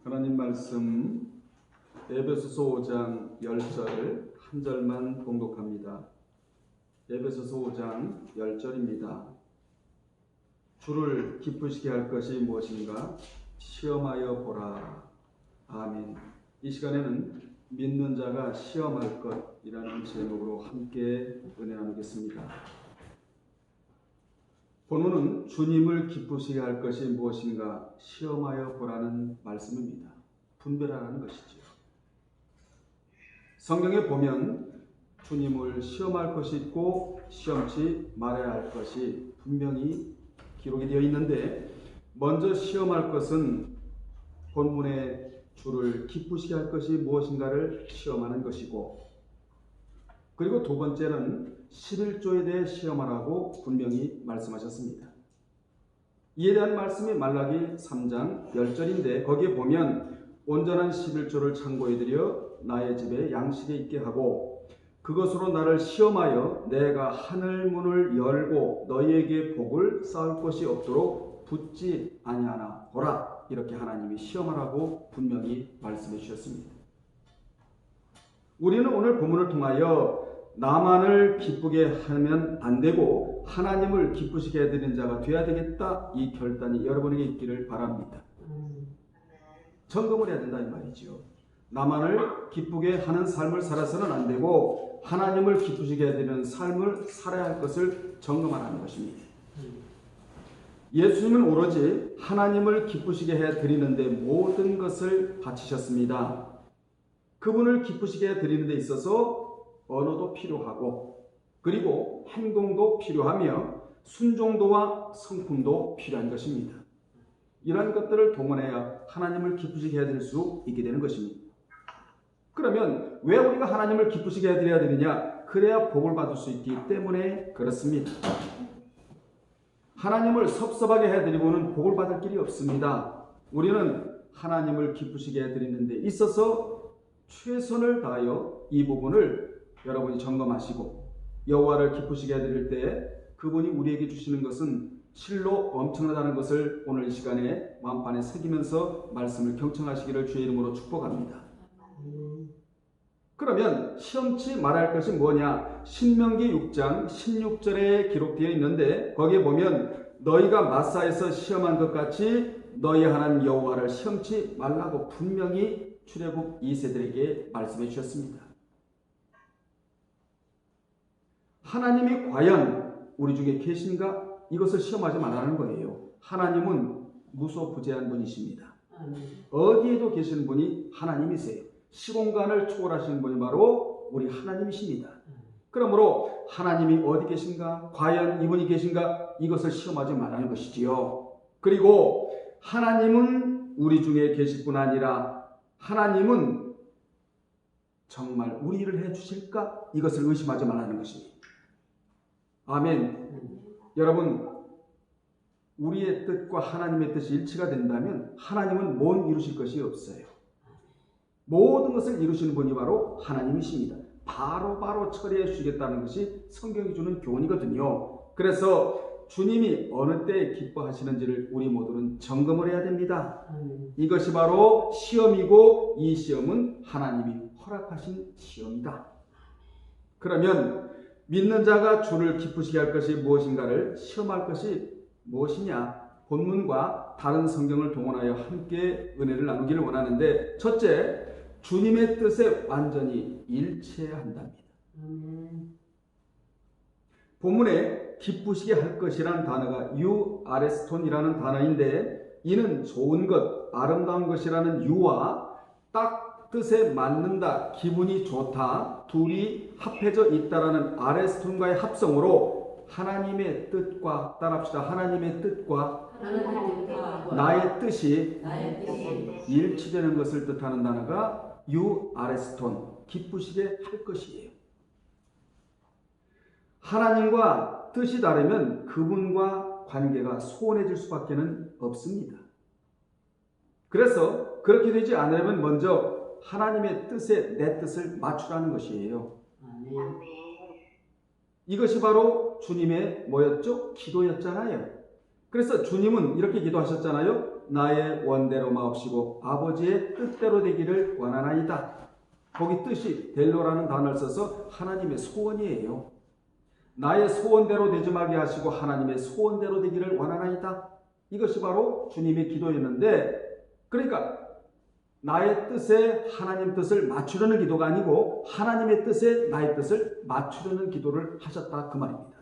하나님 말씀 에베소서 5장 10절 한 절만 봉독합니다. 에베소서 5장 10절입니다. 주를 기쁘시게 할 것이 무엇인가 시험하여 보라. 아멘. 이 시간에는 믿는 자가 시험할 것이라는 제목으로 함께 은혜 나누겠습니다. 본문은 주님을 기쁘시게 할 것이 무엇인가 시험하여 보라는 말씀입니다. 분별하라는 것이지요. 성경에 보면 주님을 시험할 것이 있고 시험치 말아야 할 것이 분명히 기록이 되어 있는데, 먼저 시험할 것은 본문에 주를 기쁘시게 할 것이 무엇인가를 시험하는 것이고, 그리고 두 번째는 11조에 대해 시험하라고 분명히 말씀하셨습니다. 이에 대한 말씀이 말라기 3장 10절인데, 거기에 보면 온전한 11조를 창고에 들여 나의 집에 양식에 있게 하고 그것으로 나를 시험하여 내가 하늘 문을 열고 너희에게 복을 쌓을 것이 없도록 붙지 아니하나 보라. 이렇게 하나님이 시험하라고 분명히 말씀해 주셨습니다. 우리는 오늘 본문을 통하여 나만을 기쁘게 하면 안 되고 하나님을 기쁘시게 해드리는 자가 되어야 되겠다, 이 결단이 여러분에게 있기를 바랍니다. 점검을 해야 된다 이 말이죠. 나만을 기쁘게 하는 삶을 살아서는 안 되고 하나님을 기쁘시게 해드리는 삶을 살아야 할 것을 점검하라는 것입니다. 예수님은 오로지 하나님을 기쁘시게 해드리는데 모든 것을 바치셨습니다. 그분을 기쁘시게 해드리는 데 있어서 언어도 필요하고, 그리고 행동도 필요하며 순종도와 성품도 필요한 것입니다. 이러한 것들을 동원해야 하나님을 기쁘시게 해드릴 수 있게 되는 것입니다. 그러면 왜 우리가 하나님을 기쁘시게 해드려야 되느냐? 그래야 복을 받을 수 있기 때문에 그렇습니다. 하나님을 섭섭하게 해드리고는 복을 받을 길이 없습니다. 우리는 하나님을 기쁘시게 해드리는 데 있어서 최선을 다하여 이 부분을 여러분이 점검하시고, 여호와를 기쁘시게 해드릴 때 그분이 우리에게 주시는 것은 실로 엄청나다는 것을 오늘 이 시간에 마음판에 새기면서 말씀을 경청하시기를 주의 이름으로 축복합니다. 그러면 시험치 말할 것이 뭐냐? 신명기 6장 16절에 기록되어 있는데, 거기에 보면 너희가 마사에서 시험한 것 같이 너희 하나님 여호와를 시험치 말라고 분명히 출애굽 2세들에게 말씀해 주셨습니다. 하나님이 과연 우리 중에 계신가? 이것을 시험하지 말라는 거예요. 하나님은 무소부재한 분이십니다. 어디에도 계시는 분이 하나님이세요. 시공간을 초월하시는 분이 바로 우리 하나님이십니다. 그러므로 하나님이 어디 계신가? 과연 이분이 계신가? 이것을 시험하지 말라는 것이지요. 그리고 하나님은 우리 중에 계실 뿐 아니라 하나님은 정말 우리 일을 해주실까? 이것을 의심하지 말라는 것입니다. 아멘. 여러분, 우리의 뜻과 하나님의 뜻이 일치가 된다면 하나님은 못 이루실 것이 없어요. 모든 것을 이루시는 분이 바로 하나님이십니다. 바로 처리해 주시겠다는 것이 성경이 주는 교훈이거든요. 그래서 주님이 어느 때에 기뻐하시는지를 우리 모두는 점검을 해야 됩니다. 이것이 바로 시험이고, 이 시험은 하나님이 허락하신 시험이다. 그러면 믿는 자가 주를 기쁘시게 할 것이 무엇인가를 시험할 것이 무엇이냐? 본문과 다른 성경을 동원하여 함께 은혜를 나누기를 원하는데, 첫째, 주님의 뜻에 완전히 일치해야 한답니다. 본문에 기쁘시게 할 것이라는 단어가 유아레스톤이라는 단어인데, 이는 좋은 것, 아름다운 것이라는 유와 딱 뜻에 맞는다, 기분이 좋다, 둘이 합해져 있다라는 아레스톤과의 합성으로 하나님의 뜻과, 따라합시다. 하나님의 뜻과 나의 뜻이 일치되는 것을 뜻하는 단어가 유아레스톤, 기쁘시게 할 것이에요. 하나님과 뜻이 다르면 그분과 관계가 소원해질 수밖에 없습니다. 그래서 그렇게 되지 않으려면 먼저 하나님의 뜻에 내 뜻을 맞추라는 것이에요. 이것이 바로 주님의 뭐였죠? 기도였잖아요. 그래서 주님은 이렇게 기도하셨잖아요. 나의 원대로 마옵시고 아버지의 뜻대로 되기를 원하나이다. 거기 뜻이 델로라는 단어를 써서 하나님의 소원이에요. 나의 소원대로 되지 말게 하시고 하나님의 소원대로 되기를 원하나이다. 이것이 바로 주님의 기도였는데, 그러니까 나의 뜻에 하나님 뜻을 맞추려는 기도가 아니고 하나님의 뜻에 나의 뜻을 맞추려는 기도를 하셨다 그 말입니다.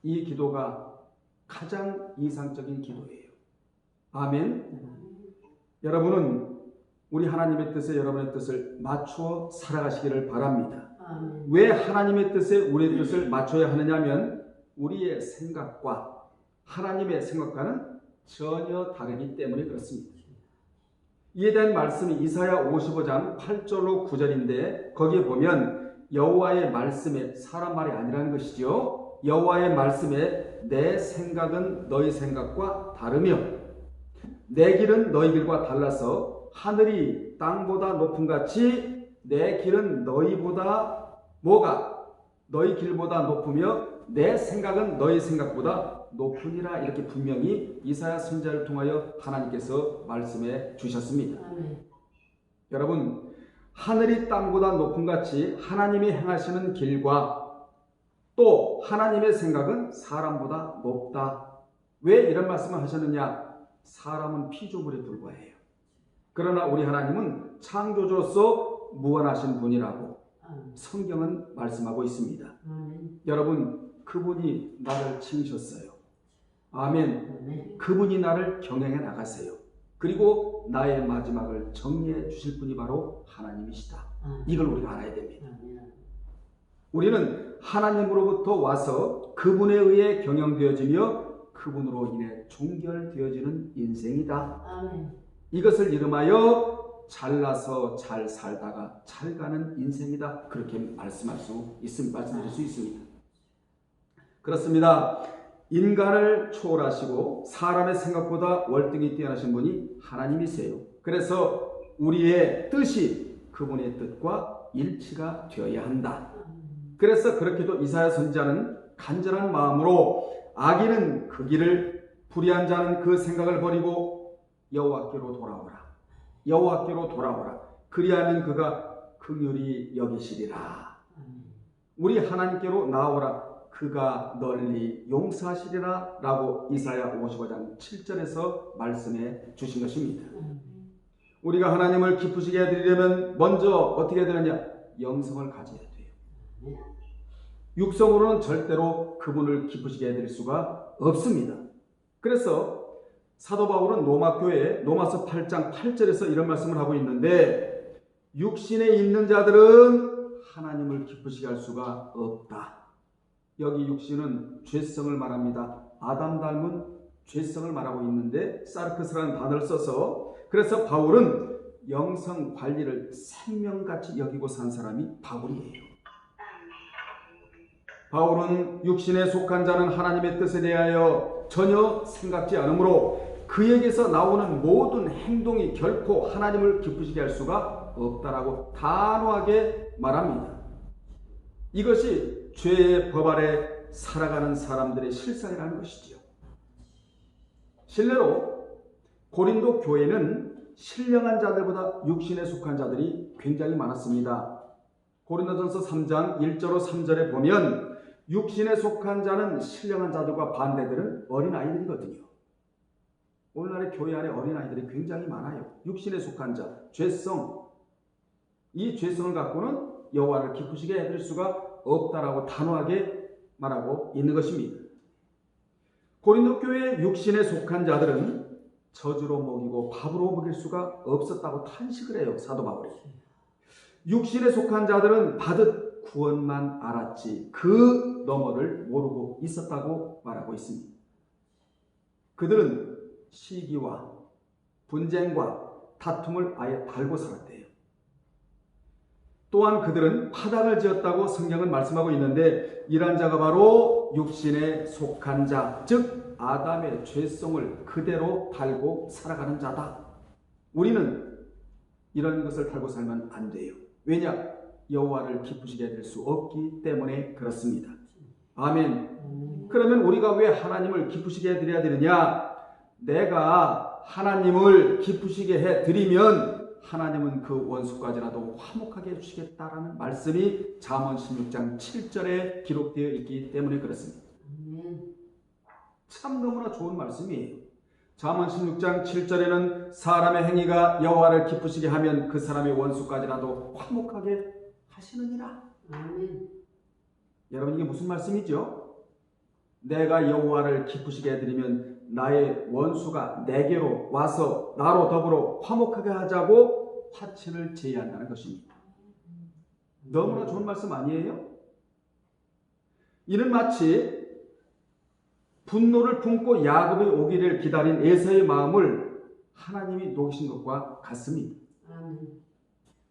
이 기도가 가장 이상적인 기도예요. 아멘. 여러분은 우리 하나님의 뜻에 여러분의 뜻을 맞추어 살아가시기를 바랍니다. 왜 하나님의 뜻에 우리의 뜻을 맞춰야 하느냐면 우리의 생각과 하나님의 생각과는 전혀 다르기 때문에 그렇습니다. 이에 대한 말씀이 이사야 55장 8절로 9절인데 거기에 보면 여호와의 말씀에 사람 말이 아니라는 것이죠. 여호와의 말씀에 내 생각은 너희 생각과 다르며 내 길은 너희 길과 달라서 하늘이 땅보다 높음 같이 내 길은 너희보다 너희 길보다 높으며 내 생각은 너희 생각보다 높으니라. 이렇게 분명히 이사야 선지자를 통하여 하나님께서 말씀해 주셨습니다. 여러분, 하늘이 땅보다 높음 같이 하나님이 행하시는 길과 또 하나님의 생각은 사람보다 높다. 왜 이런 말씀을 하셨느냐? 사람은 피조물에 불과해요. 그러나 우리 하나님은 창조주로서 무한하신 분이라고 성경은 말씀하고 있습니다. 여러분, 그분이 나를 치우셨어요. 아멘. 그분이 나를 경영해 나가세요. 그리고 나의 마지막을 정리해 주실 분이 바로 하나님이시다. 이걸 우리가 알아야 됩니다. 우리는 하나님으로부터 와서 그분에 의해 경영되어지며 그분으로 인해 종결되어지는 인생이다. 이것을 이름하여 잘나서 잘 살다가 잘 가는 인생이다. 그렇게 말씀드릴 수 있습니다. 그렇습니다. 인간을 초월하시고 사람의 생각보다 월등히 뛰어나신 분이 하나님이세요. 그래서 우리의 뜻이 그분의 뜻과 일치가 되어야 한다. 그래서 그렇게도 이사야 선지자는 간절한 마음으로 악인은 그 길을, 불의한 자는 그 생각을 버리고 여호와께로 돌아오라. 여호와께로 돌아오라. 그리하면 그가 긍휼히 여기시리라. 우리 하나님께로 나오라. 그가 널리 용서하시리라 라고 이사야 55장 7절에서 말씀해 주신 것입니다. 우리가 하나님을 기쁘시게 해드리려면 먼저 어떻게 해야 되느냐? 영성을 가져야 돼요. 육성으로는 절대로 그분을 기쁘시게 해드릴 수가 없습니다. 그래서 사도 바울은 로마교회 로마서 8장 8절에서 이런 말씀을 하고 있는데 육신에 있는 자들은 하나님을 기쁘시게 할 수가 없다. 여기 육신은 죄성을 말합니다. 아담 닮은 죄성을 말하고 있는데 사르크스라는 단어를 써서, 그래서 바울은 영성 관리를 생명같이 여기고 산 사람이 바울이에요. 바울은 육신에 속한 자는 하나님의 뜻에 대하여 전혀 생각지 않으므로 그에게서 나오는 모든 행동이 결코 하나님을 기쁘시게 할 수가 없다라고 단호하게 말합니다. 이것이 죄의 법 아래 살아가는 사람들의 실상이라는 것이지요. 실례로 고린도 교회는 신령한 자들보다 육신에 속한 자들이 굉장히 많았습니다. 고린도전서 3장 1절로 3절에 보면 육신에 속한 자는 신령한 자들과 반대들은 어린아이들이거든요. 오늘날의 교회 안에 어린아이들이 굉장히 많아요. 육신에 속한 자, 죄성. 이 죄성을 갖고는 여호와를 기쁘시게 해드릴 수가 없다라고 단호하게 말하고 있는 것입니다. 고린도 교회의 육신에 속한 자들은 저주로 먹이고 밥으로 먹일 수가 없었다고 탄식을 해요. 사도 바울이. 육신에 속한 자들은 받을 구원만 알았지 그 너머를 모르고 있었다고 말하고 있습니다. 그들은 시기와 분쟁과 다툼을 아예 달고 살았대요. 또한 그들은 파당을 지었다고 성경은 말씀하고 있는데 이러한 자가 바로 육신에 속한 자, 즉 아담의 죄성을 그대로 달고 살아가는 자다. 우리는 이런 것을 달고 살면 안 돼요. 왜냐? 여호와를 기쁘시게 해드릴 수 없기 때문에 그렇습니다. 아멘. 그러면 우리가 왜 하나님을 기쁘시게 해드려야 되느냐? 내가 하나님을 기쁘시게 해드리면 하나님은 그 원수까지라도 화목하게 해주시겠다라는 말씀이 잠언 16장 7절에 기록되어 있기 때문에 그렇습니다. 참 너무나 좋은 말씀이에요. 잠언 16장 7절에는 사람의 행위가 여호와를 기쁘시게 하면 그 사람의 원수까지라도 화목하게 하시느니라. 여러분, 이게 무슨 말씀이죠? 내가 여호와를 기쁘시게 해드리면 나의 원수가 내게로 와서 나로 더불어 화목하게 하자고 화친을 제의한다는 것입니다. 너무나 좋은 말씀 아니에요? 이는 마치 분노를 품고 야곱이 오기를 기다린 에사의 마음을 하나님이 녹이신 것과 같습니다.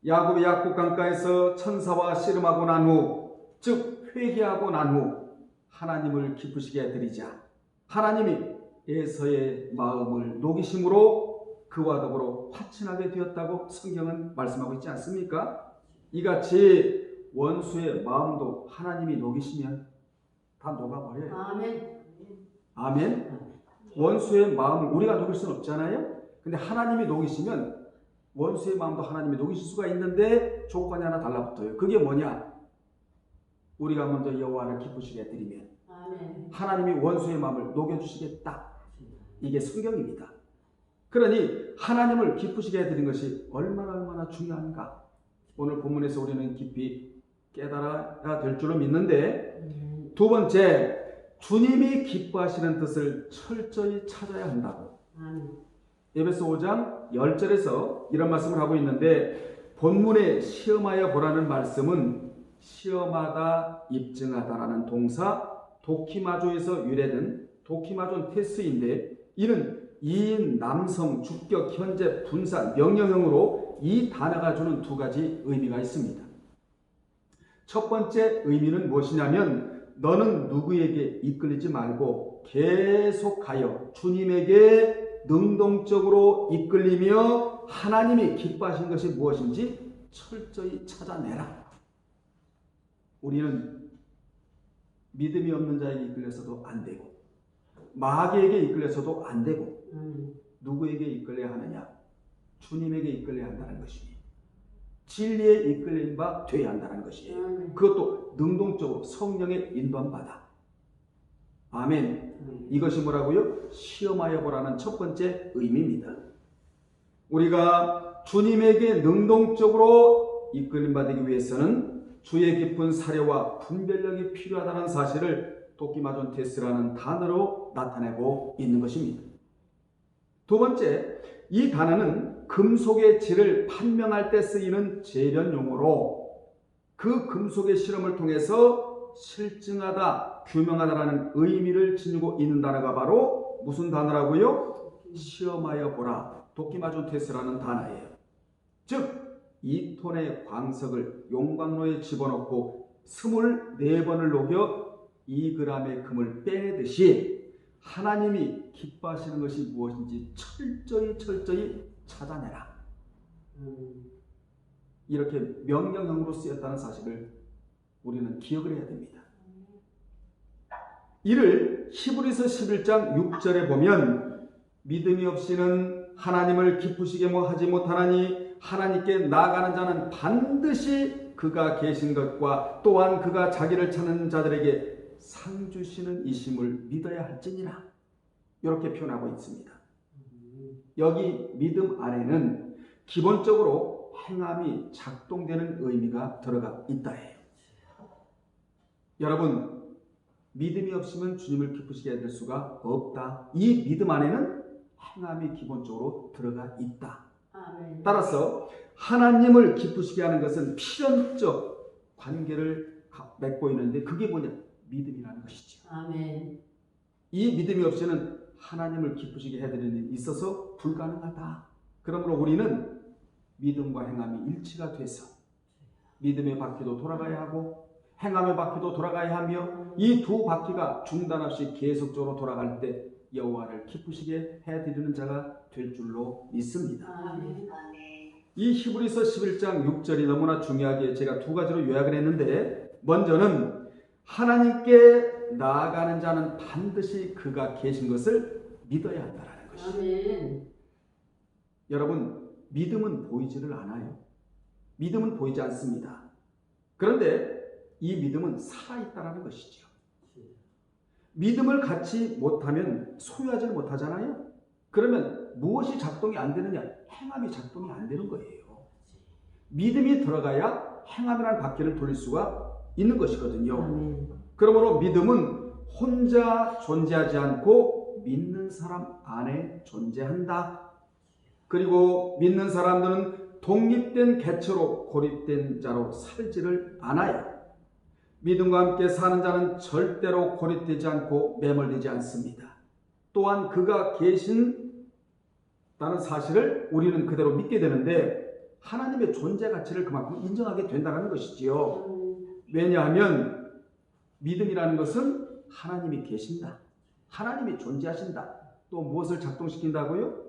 야곱이 야곱 강가에서 천사와 씨름하고 난 후, 즉 회개하고 난 후 하나님을 기쁘시게 해드리자 하나님이 에서의 마음을 녹이심으로 그와 더불어 화친하게 되었다고 성경은 말씀하고 있지 않습니까? 이같이 원수의 마음도 하나님이 녹이시면 다 녹아버려요. 아멘. 원수의 마음을 우리가 녹일 수는 없잖아요. 근데 하나님이 녹이시면 원수의 마음도 하나님이 녹이실 수가 있는데 조건이 하나 달라붙어요. 그게 뭐냐? 우리가 먼저 여호와를 기쁘시게 해드리면 하나님이 원수의 마음을 녹여주시겠다. 이게 성경입니다. 그러니 하나님을 기쁘시게 해드린 것이 얼마나 중요한가? 오늘 본문에서 우리는 깊이 깨달아야 될 줄로 믿는데, 두 번째, 주님이 기뻐하시는 뜻을 철저히 찾아야 한다고. 에베소 5장 10절에서 이런 말씀을 하고 있는데, 본문에 시험하여 보라는 말씀은 시험하다, 입증하다라는 동사 도키마조에서 유래된 도키마존 테스인데, 이는 이인, 남성, 주격, 현재, 분사, 명령형으로 이 단어가 주는 두 가지 의미가 있습니다. 첫 번째 의미는 무엇이냐면, 너는 누구에게 이끌리지 말고 계속하여 주님에게 능동적으로 이끌리며 하나님이 기뻐하신 것이 무엇인지 철저히 찾아내라. 우리는 믿음이 없는 자에게 이끌려서도 안 되고, 마귀에게 이끌려서도 안 되고, 누구에게 이끌려야 하느냐? 주님에게 이끌려야 한다는 것입니다. 진리에 이끌린 바 되어야 한다는 것이에요. 그것도 능동적으로 성령의 인도함 받아. 아멘. 이것이 뭐라고요? 시험하여 보라는 첫 번째 의미입니다. 우리가 주님에게 능동적으로 이끌림 받기 위해서는 주의 깊은 사려와 분별력이 필요하다는 사실을 도키마존 테스라는 단어로 나타내고 있는 것입니다. 두 번째, 이 단어는 금속의 질을 판명할 때 쓰이는 재련 용어로 그 금속의 실험을 통해서 실증하다, 규명하다라는 의미를 지니고 있는 단어가 바로 무슨 단어라고요? 시험하여 보라, 도키마존 테스라는 단어예요. 즉 2톤의 광석을 용광로에 집어넣고 24번을 녹여 2g의 금을 빼내듯이 하나님이 기뻐하시는 것이 무엇인지 철저히 찾아내라. 이렇게 명령형으로 쓰였다는 사실을 우리는 기억을 해야 됩니다. 이를 히브리서 11장 6절에 보면, 믿음이 없이는 하나님을 기쁘시게 하지 못하나니 하나님께 나아가는 자는 반드시 그가 계신 것과 또한 그가 자기를 찾는 자들에게 상 주시는 이심을 믿어야 할지니라. 이렇게 표현하고 있습니다. 여기 믿음 안에는 기본적으로 행함이 작동되는 의미가 들어가 있다예요. 여러분, 믿음이 없으면 주님을 기쁘시게 해야 될 수가 없다. 이 믿음 안에는 행함이 기본적으로 들어가 있다. 따라서 하나님을 기쁘시게 하는 것은 필연적 관계를 맺고 있는데, 그게 뭐냐? 믿음이라는 것이죠. 아멘. 이 믿음이 없이는 하나님을 기쁘시게 해드리는 데 있어서 불가능하다. 그러므로 우리는 믿음과 행함이 일치가 돼서 믿음의 바퀴도 돌아가야 하고 행함의 바퀴도 돌아가야 하며, 이 두 바퀴가 중단 없이 계속적으로 돌아갈 때 여호와를 기쁘시게 해드리는 자가 될 줄로 믿습니다. 아멘. 이 히브리서 11장 6절이 너무나 중요하게 제가 두 가지로 요약을 했는데, 먼저는 하나님께 나아가는 자는 반드시 그가 계신 것을 믿어야 한다는 것이죠. 아멘. 여러분, 믿음은 보이지를 않아요. 믿음은 보이지 않습니다. 그런데 이 믿음은 살아있다는 것이죠. 믿음을 갖지 못하면 소유하지 못하잖아요. 그러면 무엇이 작동이 안 되느냐? 행함이 작동이 안 되는 거예요. 믿음이 들어가야 행함이라는 바퀴를 돌릴 수가 있는 것이거든요. 그러므로 믿음은 혼자 존재하지 않고 믿는 사람 안에 존재한다. 그리고 믿는 사람들은 독립된 개체로 고립된 자로 살지를 않아요. 믿음과 함께 사는 자는 절대로 고립되지 않고 매몰되지 않습니다. 또한 그가 계신다는 사실을 우리는 그대로 믿게 되는데 하나님의 존재 가치를 그만큼 인정하게 된다는 것이지요. 왜냐하면 믿음이라는 것은 하나님이 계신다. 하나님이 존재하신다. 또 무엇을 작동시킨다고요?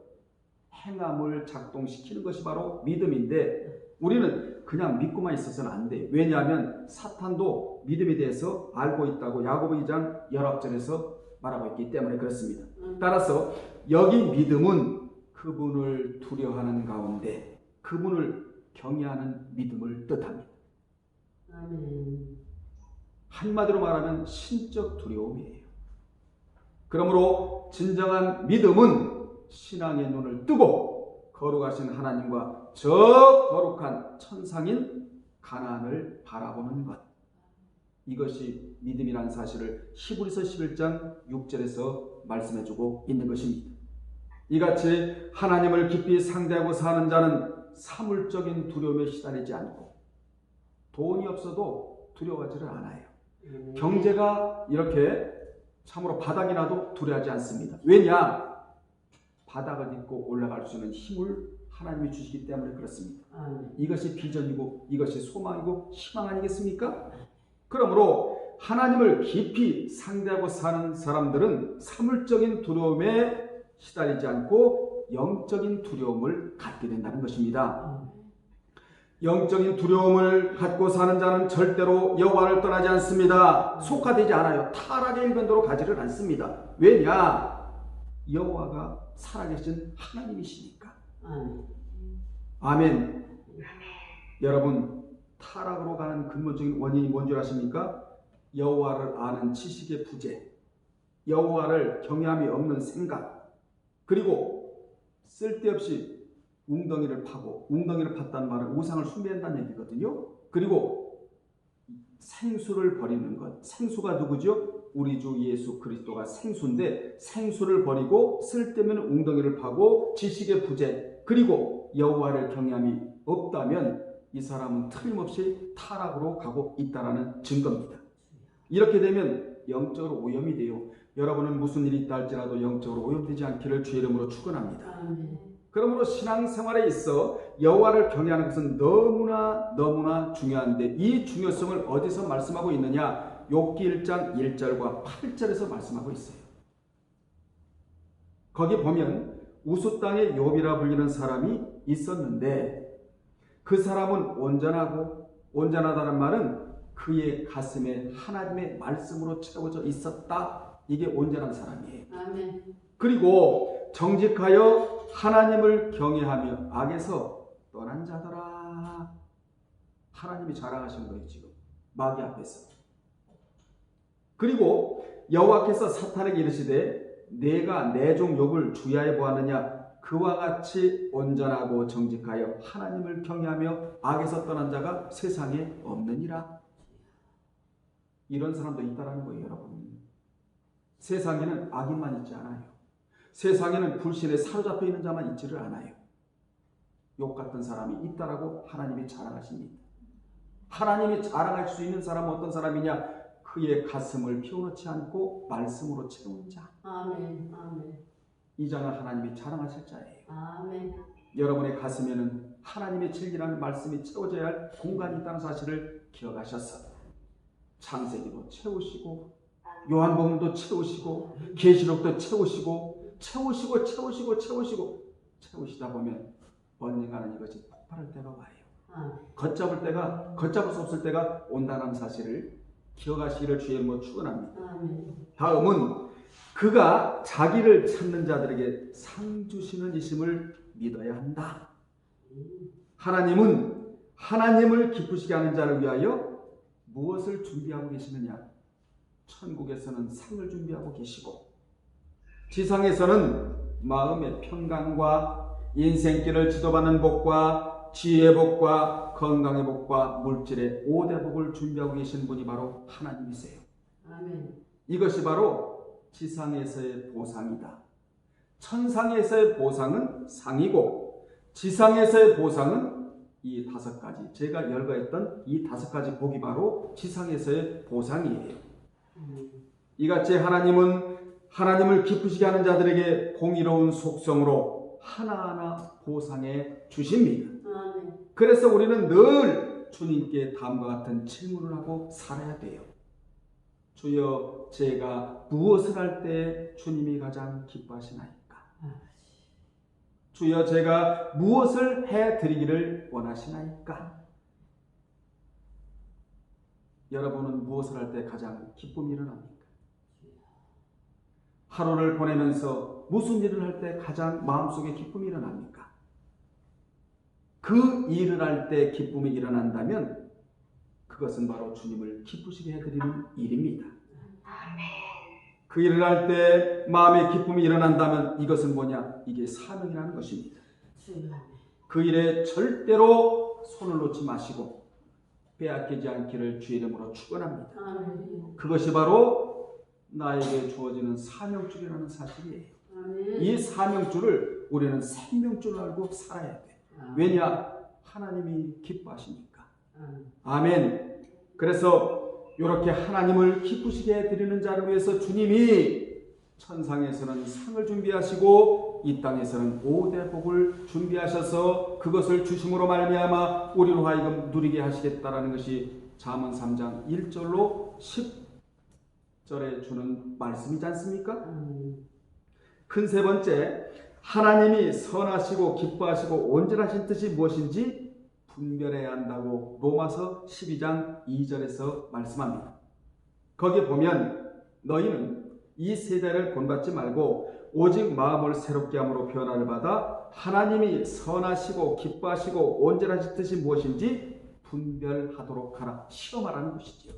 행함을 작동시키는 것이 바로 믿음인데 우리는 그냥 믿고만 있어서는 안 돼. 왜냐하면 사탄도 믿음에 대해서 알고 있다고 야고보 2장 19절에서 말하고 있기 때문에 그렇습니다. 따라서 여기 믿음은 그분을 두려워하는 가운데 그분을 경외하는 믿음을 뜻합니다. 한마디로 말하면 신적 두려움이에요. 그러므로 진정한 믿음은 신앙의 눈을 뜨고 거룩하신 하나님과 저 거룩한 천상인 가나안을 바라보는 것. 이것이 믿음이라는 사실을 히브리서 11장 6절에서 말씀해주고 있는 것입니다. 이같이 하나님을 깊이 상대하고 사는 자는 사물적인 두려움에 시달리지 않고 돈이 없어도 두려워하지를 않아요. 경제가 이렇게 참으로 바닥이 나도 두려워하지 않습니다. 왜냐? 바닥을 딛고 올라갈 수 있는 힘을 하나님이 주시기 때문에 그렇습니다. 이것이 비전이고 이것이 소망이고 희망 아니겠습니까? 그러므로 하나님을 깊이 상대하고 사는 사람들은 사물적인 두려움에 시달리지 않고 영적인 두려움을 갖게 된다는 것입니다. 영적인 두려움을 갖고 사는 자는 절대로 여호와를 떠나지 않습니다. 속화되지 않아요. 타락의 일변도로 가지를 않습니다. 왜냐? 여호와가 살아계신 하나님이시니까. 아멘. 여러분, 타락으로 가는 근본적인 원인이 뭔지 아십니까? 여호와를 아는 지식의 부재, 여호와를 경외함이 없는 생각, 그리고 쓸데없이 웅덩이를 파고, 웅덩이를 팠다는 말은 우상을 숭배한다는 얘기거든요. 그리고 생수를 버리는 것. 생수가 누구죠? 우리 주 예수 그리스도가 생수인데 생수를 버리고 쓸데없는 웅덩이를 파고 지식의 부재, 그리고 여호와를 경외함이 없다면 이 사람은 틀림없이 타락으로 가고 있다는 증거입니다. 이렇게 되면 영적으로 오염이 돼요. 여러분은 무슨 일이 있다 할지라도 영적으로 오염되지 않기를 주의 이름으로 축원합니다. 그러므로 신앙생활에 있어 여호와를 경외하는 것은 너무나 중요한데 이 중요성을 어디서 말씀하고 있느냐? 욥기 1장 1절과 8절에서 말씀하고 있어요. 거기 보면 우수 땅의 욥이라 불리는 사람이 있었는데 그 사람은 온전하다는 말은 그의 가슴에 하나님의 말씀으로 채워져 있었다. 이게 온전한 사람이에요. 아멘. 그리고 정직하여 하나님을 경외하며 악에서 떠난 자더라. 하나님이 자랑하시는 거예요, 지금 마귀 앞에서. 그리고 여호와께서 사탄에게 이르시되 내가 내 종 욥을 주야해 보았느냐? 그와 같이 온전하고 정직하여 하나님을 경외하며 악에서 떠난 자가 세상에 없느니라. 이런 사람도 있다라는 거예요, 여러분. 세상에는 악인만 있지 않아요. 세상에는 불신에 사로잡혀 있는 자만 있지를 않아요. 욥 같은 사람이 있다라고 하나님이 자랑하십니다. 하나님이 자랑할 수 있는 사람은 어떤 사람이냐? 그의 가슴을 피워놓지 않고 말씀으로 채운 자. 아멘. 아멘. 이 자는 하나님이 자랑하실 자예요. 아멘. 여러분의 가슴에는 하나님의 진리라는 말씀이 채워져야 할 공간이 있다는 사실을 기억하셔서 창세기도 채우시고 요한복음도 채우시고 계시록도 채우시다 보면 언젠가는 이것이 폭발할 때가 와요. 걷잡을 수 없을 때가 온다는 사실을 기억하시기를 주의 이름으로 축원합니다. 다음은 그가 자기를 찾는 자들에게 상 주시는 이심을 믿어야 한다. 하나님은 하나님을 기쁘시게 하는 자를 위하여 무엇을 준비하고 계시느냐? 천국에서는 상을 준비하고 계시고 지상에서는 마음의 평강과 인생길을 지도받는 복과 지혜의 복과 건강의 복과 물질의 5대 복을 준비하고 계신 분이 바로 하나님이세요. 아멘. 이것이 바로 지상에서의 보상이다. 천상에서의 보상은 상이고 지상에서의 보상은 이 5가지, 제가 열거했던 이 5가지 복이 바로 지상에서의 보상이에요. 이같이 하나님은 하나님을 기쁘시게 하는 자들에게 공의로운 속성으로 하나하나 보상해 주십니다. 아멘. 그래서 우리는 늘 주님께 다음과 같은 질문을 하고 살아야 돼요. 주여, 제가 무엇을 할 때 주님이 가장 기뻐하시나이까? 주여, 제가 무엇을 해드리기를 원하시나이까? 여러분은 무엇을 할 때 가장 기쁨이 일어납니까? 하루를 보내면서 무슨 일을 할 때 가장 마음속에 기쁨이 일어납니까? 그 일을 할 때 기쁨이 일어난다면 그것은 바로 주님을 기쁘시게 해드리는 일입니다. 그 일을 할 때 마음의 기쁨이 일어난다면 이것은 뭐냐? 이게 사명이라는 것입니다. 그 일에 절대로 손을 놓지 마시고 빼앗기지 않기를 주의 이름으로 축원합니다. 그것이 바로 나에게 주어지는 사명줄이라는 사실이에요. 이 사명줄을 우리는 생명줄로 알고 살아야 돼. 왜냐? 하나님이 기뻐하시니까. 아멘. 그래서 이렇게 하나님을 기쁘시게 해드리는 자를 위해서 주님이 천상에서는 상을 준비하시고 이 땅에서는 5대 복을 준비하셔서 그것을 주심으로 말미암아 우리로 하여금 누리게 하시겠다라는 것이 잠언 3장 1절로 10절에 주는 말씀이지 않습니까? 큰 세 번째, 하나님이 선하시고 기뻐하시고 온전하신 뜻이 무엇인지 분별해야 한다고 로마서 12장 2절에서 말씀합니다. 거기에 보면 너희는 이 세대를 본받지 말고 오직 마음을 새롭게 함으로 변화를 받아 하나님이 선하시고 기뻐하시고 온전하신 뜻이 무엇인지 분별하도록 하라. 시험하라는 것이지요.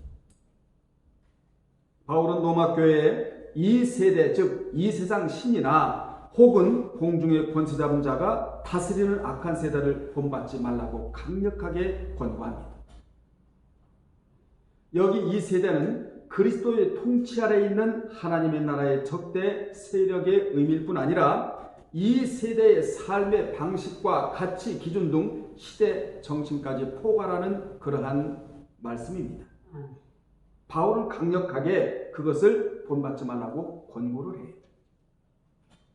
바울은 로마 교회에 이 세대, 즉 이 세상 신이나 혹은 공중의 권세 잡은 자가 다스리는 악한 세대를 본받지 말라고 강력하게 권고합니다. 여기 이 세대는 그리스도의 통치 아래에 있는 하나님의 나라의 적대 세력의 의미일 뿐 아니라 이 세대의 삶의 방식과 가치 기준 등 시대 정신까지 포괄하는 그러한 말씀입니다. 바울은 강력하게 그것을 본받지 말라고 권고를 해요.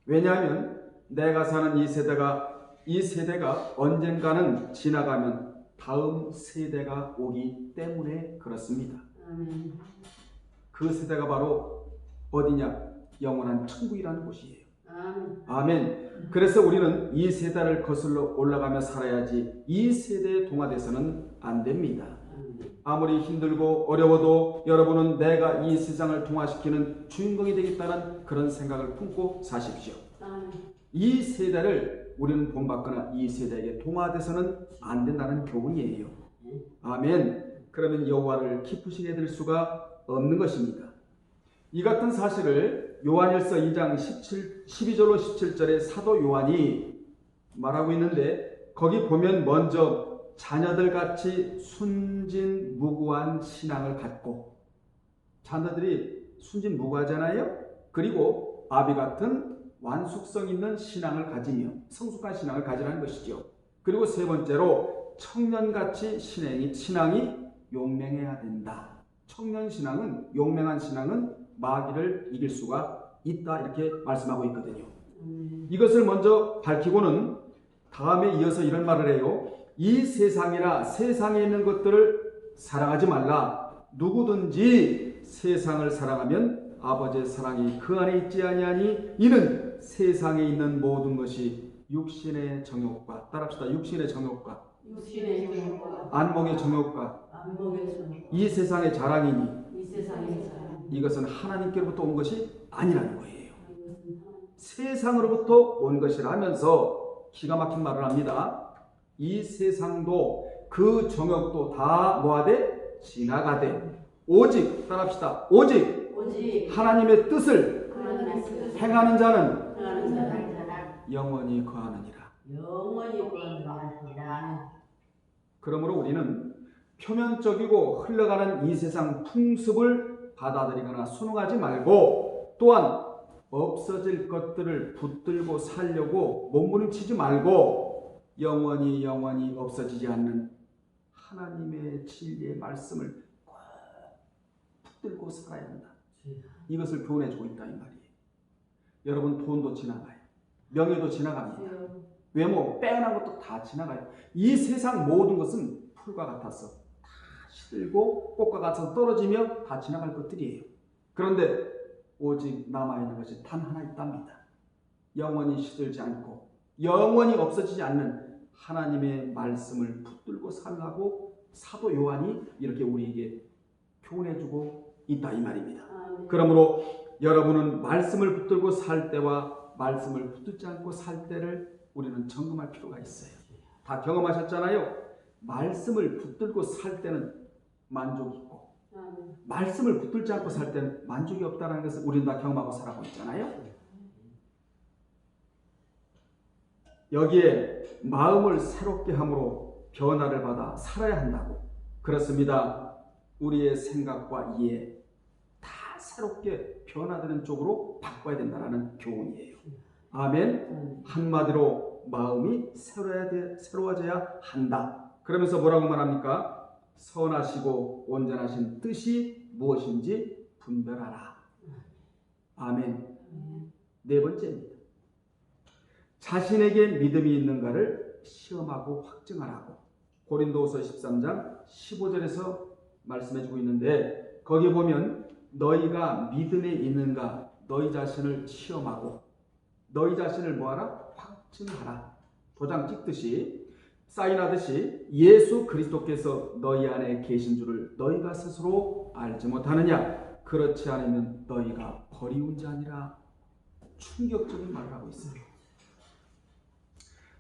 왜냐하면 내가 사는 이 세대가 언젠가는 지나가면 다음 세대가 오기 때문에 그렇습니다. 그 세대가 바로 어디냐? 영원한 천국이라는 곳이에요. 아멘. 그래서 우리는 이 세대를 거슬러 올라가며 살아야지 이 세대에 동화돼서는 안 됩니다. 아무리 힘들고 어려워도 여러분은 내가 이 세상을 동화시키는 주인공이 되겠다는 그런 생각을 품고 사십시오. 이 세대를 우리는 본받거나 이 세대에게 동화돼서는 안 된다는 교훈이에요. 아멘. 그러면 여호와를 기쁘시게 해드릴 수가 없는 것입니다. 이 같은 사실을 요한일서 2장 12절로 17절에 사도 요한이 말하고 있는데 거기 보면 먼저 자녀들같이 순진무구한 신앙을 갖고, 자녀들이 순진무구하잖아요. 그리고 아비 같은 완숙성 있는 신앙을 가지며 성숙한 신앙을 가지라는 것이죠. 그리고 세 번째로 청년같이 신앙이 용맹해야 된다. 청년 신앙은, 용맹한 신앙은 마귀를 이길 수가 있다, 이렇게 말씀하고 있거든요. 이것을 먼저 밝히고는 다음에 이어서 이런 말을 해요. 이 세상이나 세상에 있는 것들을 사랑하지 말라. 누구든지 세상을 사랑하면 아버지의 사랑이 그 안에 있지 아니하니 이는 세상에 있는 모든 것이 육신의 정욕과, 따라합시다. 육신의 정욕과 안목의 정욕과 이 세상의 자랑이니 이것은 하나님께로부터 온 것이 아니라는 거예요. 세상으로부터 온 것이라 하면서 기가 막힌 말을 합니다. 이 세상도 그 정욕도 다 뭐하되 지나가되 오직 따라합시다. 오직 하나님의 뜻을 행하는 자는 영원히 거하느니라. 그러므로 우리는 표면적이고 흘러가는 이 세상 풍습을 받아들이거나 순응하지 말고, 또한 없어질 것들을 붙들고 살려고 몸부림치지 말고 영원히 없어지지 않는 하나님의 진리의 말씀을 꼭 붙들고 살아야 한다. 이것을 교훈해주고 있다 이 말이에요. 여러분, 돈도 지나가요. 명예도 지나갑니다. 외모, 빼어난 것도 다 지나가요. 이 세상 모든 것은 풀과 같아서 다 시들고 꽃과 같아서 떨어지며 다 지나갈 것들이에요. 그런데 오직 남아있는 것이 단 하나 있답니다. 영원히 시들지 않고 영원히 없어지지 않는 하나님의 말씀을 붙들고 살라고 사도 요한이 이렇게 우리에게 교훈해주고 있다 이 말입니다. 그러므로 여러분은 말씀을 붙들고 살 때와 말씀을 붙들지 않고 살 때를 우리는 점검할 필요가 있어요. 다 경험하셨잖아요. 말씀을 붙들고 살 때는 만족이 있고 말씀을 붙들지 않고 살 때는 만족이 없다는 것을 우리는 다 경험하고 살아가고 있잖아요. 여기에 마음을 새롭게 함으로 변화를 받아 살아야 한다고. 그렇습니다. 우리의 생각과 이해 다 새롭게 변화되는 쪽으로 바꿔야 된다는 교훈이에요. 아멘. 한마디로 마음이 새로워져야 한다. 그러면서 뭐라고 말합니까? 선하시고 온전하신 뜻이 무엇인지 분별하라. 아멘. 네 번째입니다. 자신에게 믿음이 있는가를 시험하고 확증하라고. 고린도후서 13장 15절에서 말씀해주고 있는데, 거기 보면 너희가 믿음에 있는가 너희 자신을 시험하고 너희 자신을 뭐하라? 확증하라. 도장 찍듯이 사인하듯이 예수 그리스도께서 너희 안에 계신 줄을 너희가 스스로 알지 못하느냐? 그렇지 않으면 너희가 버리운 자니라. 충격적인 말을 하고 있어요.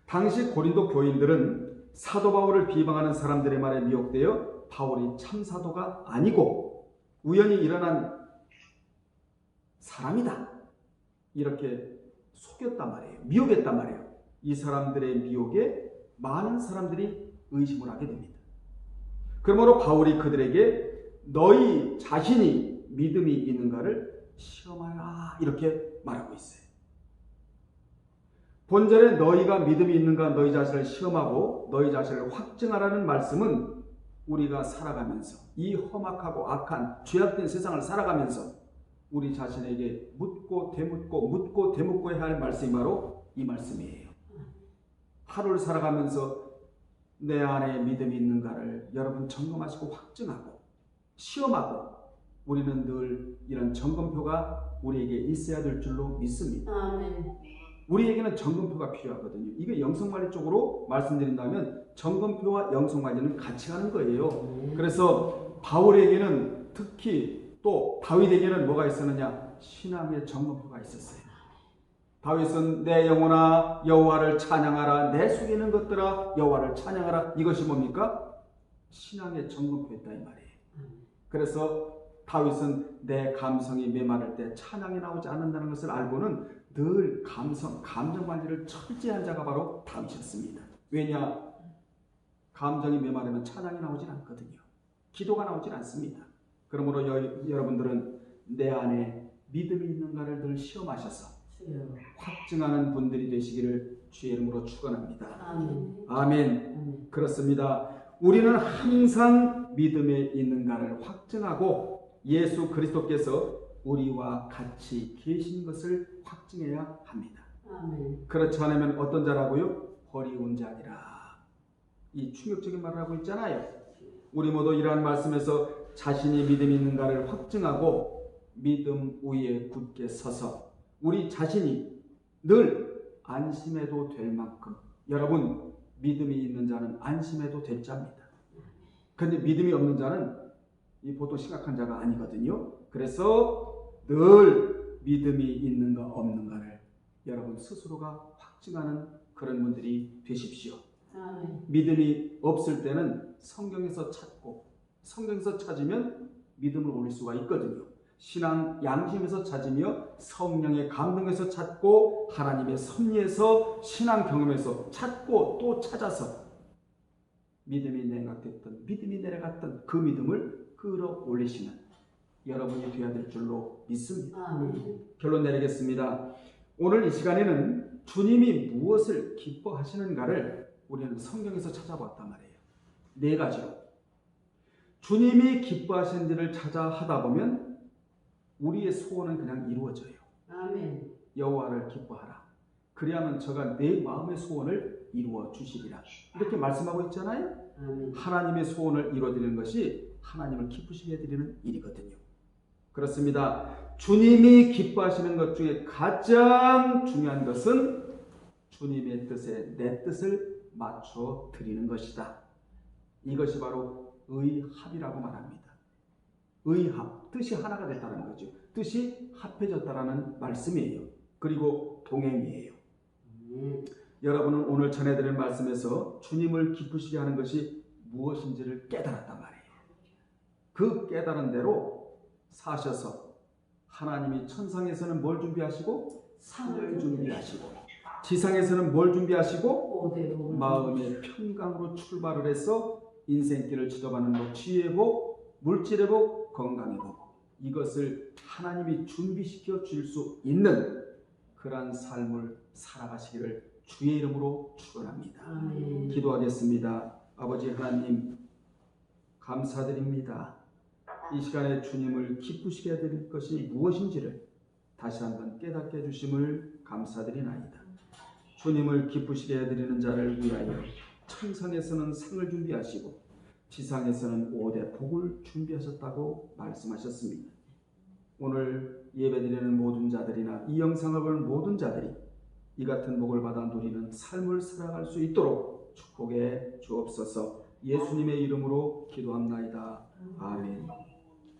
당시 고린도 교인들은 사도 바울을 비방하는 사람들의 말에 미혹되어 바울이 참 사도가 아니고 우연히 일어난 사람이다 이렇게 속였단 말이에요. 미혹했단 말이에요. 이 사람들의 미혹에 많은 사람들이 의심을 하게 됩니다. 그러므로 바울이 그들에게 너희 자신이 믿음이 있는가를 시험하라 이렇게 말하고 있어요. 본절에 너희가 믿음이 있는가 너희 자신을 시험하고 너희 자신을 확증하라는 말씀은 우리가 살아가면서 이 험악하고 악한 죄악된 세상을 살아가면서 우리 자신에게 묻고 되묻고 해야 할 말씀이 바로 이 말씀이에요. 하루를 살아가면서 내 안에 믿음이 있는가를 여러분 점검하시고 확증하고 시험하고, 우리는 늘 이런 점검표가 우리에게 있어야 될 줄로 믿습니다. 아멘. 우리에게는 점검표가 필요하거든요. 이게 영성관리 쪽으로 말씀드린다면 점검표와 영성관리는 같이 가는 거예요. 그래서 바울에게는 특히 또 다윗에게는 뭐가 있었느냐? 신앙의 점검표가 있었어요. 다윗은 내 영혼아 여호와를 찬양하라, 내 속에 있는 것들아 여호와를 찬양하라. 이것이 뭡니까? 신앙의 점검표였다 이 말이에요. 그래서 다윗은 내 감성이 메마를 때 찬양이 나오지 않는다는 것을 알고는 늘 감정 관리를 철저히 한 자가 바로 다윗이었습니다. 왜냐? 감정이 메마르면 찬양이 나오질 않거든요. 기도가 나오질 않습니다. 그러므로 여러분들은 내 안에 믿음이 있는가를 늘 시험하셔서 확증하는 분들이 되시기를 주의 이름으로 축원합니다. 아멘. 아멘. 그렇습니다. 우리는 항상 믿음에 있는가를 확증하고 예수 그리스도께서 우리와 같이 계신 것을 확증해야 합니다. 아멘. 그렇지 않으면 어떤 자라고요? 버리운 자니라. 이 충격적인 말을 하고 있잖아요. 우리 모두 이러한 말씀에서 자신이 믿음이 있는가를 확증하고 믿음 위에 굳게 서서 우리 자신이 늘 안심해도 될 만큼, 여러분 믿음이 있는 자는 안심해도 될 자입니다. 그런데 믿음이 없는 자는 이 보통 심각한 자가 아니거든요. 그래서 늘 믿음이 있는가 없는가를 여러분 스스로가 확증하는 그런 분들이 되십시오. 아멘. 믿음이 없을 때는 성경에서 찾고, 성경에서 찾으면 믿음을 올릴 수가 있거든요. 신앙 양심에서 찾으며 성령의 감동에서 찾고 하나님의 섭리에서 신앙 경험에서 찾고 또 찾아서 믿음이 냉각됐던, 믿음이 내려갔던 그 믿음을 끌어올리시는 여러분이 되어야 될 줄로 믿습니다. 아멘. 결론 내리겠습니다. 오늘 이 시간에는 주님이 무엇을 기뻐하시는가를 우리는 성경에서 찾아봤단 말이에요. 네 가지로. 주님이 기뻐하시는 일을 찾아 하다 보면 우리의 소원은 그냥 이루어져요. 아멘. 여호와를 기뻐하라. 그리하면 저가 내 마음의 소원을 이루어 주시리라. 이렇게 말씀하고 있잖아요. 아멘. 하나님의 소원을 이루어드리는 것이 하나님을 기쁘시게 해드리는 일이거든요. 그렇습니다. 주님이 기뻐하시는 것 중에 가장 중요한 것은 주님의 뜻에 내 뜻을 맞춰 드리는 것이다. 이것이 바로 의합이라고 말합니다. 의합, 뜻이 하나가 됐다는 거죠. 뜻이 합해졌다라는 말씀이에요. 그리고 동행이에요. 여러분은 오늘 전해드린 말씀에서 주님을 기쁘시게 하는 것이 무엇인지를 깨달았단 말이에요. 그 깨달은 대로 사셔서 하나님이 천상에서는 뭘 준비하시고? 상을 준비하시고, 지상에서는 뭘 준비하시고? 마음의 평강으로 출발을 해서 인생길을 지도하는 복, 지혜의 복, 물질의 복, 건강의 복, 이것을 하나님이 준비시켜 줄 수 있는 그러한 삶을 살아가시기를 주의 이름으로 축원합니다. 아멘. 기도하겠습니다. 아버지 하나님, 감사드립니다. 이 시간에 주님을 기쁘시게 해드릴 것이 무엇인지를 다시 한번 깨닫게 해주심을 감사드리나이다. 주님을 기쁘시게 해드리는 자를 위하여 천상에서는 상을 준비하시고 지상에서는 5대 복을 준비하셨다고 말씀하셨습니다. 오늘 예배드리는 모든 자들이나 이 영상을 보는 모든 자들이 이 같은 복을 받아 누리는 삶을 살아갈 수 있도록 축복해 주옵소서. 예수님의 이름으로 기도합나이다. 아멘.